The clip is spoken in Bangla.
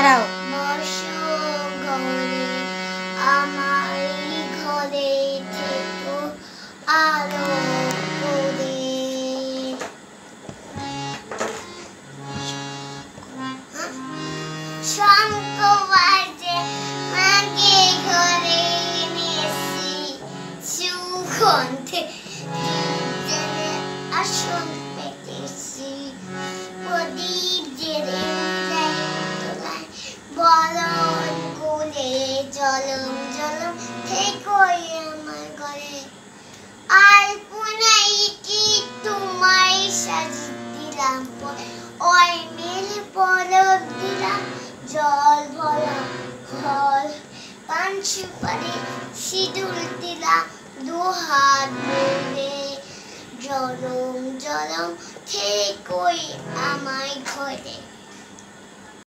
দাঁড়াও। বসো ঘরে আমারই ঘরে থেকো আলো করে। শঙ্খ বাজে মাগে ঘরে এনেছি সুগন্ধে জেলে আসন পেতেছি। প্রদীপ জেলে তোলায় বরণ করে জলম জলম থেকোই আমার ঘরে। আলপনাই কি তোমায় সাজি দিলাম ওই নীল পলক দিলাম জল ভরা ফল। পান সুপারি সিঁদুর দিলাম দুহাত ভরে। জলম জলম থেকোই আমার ঘরে।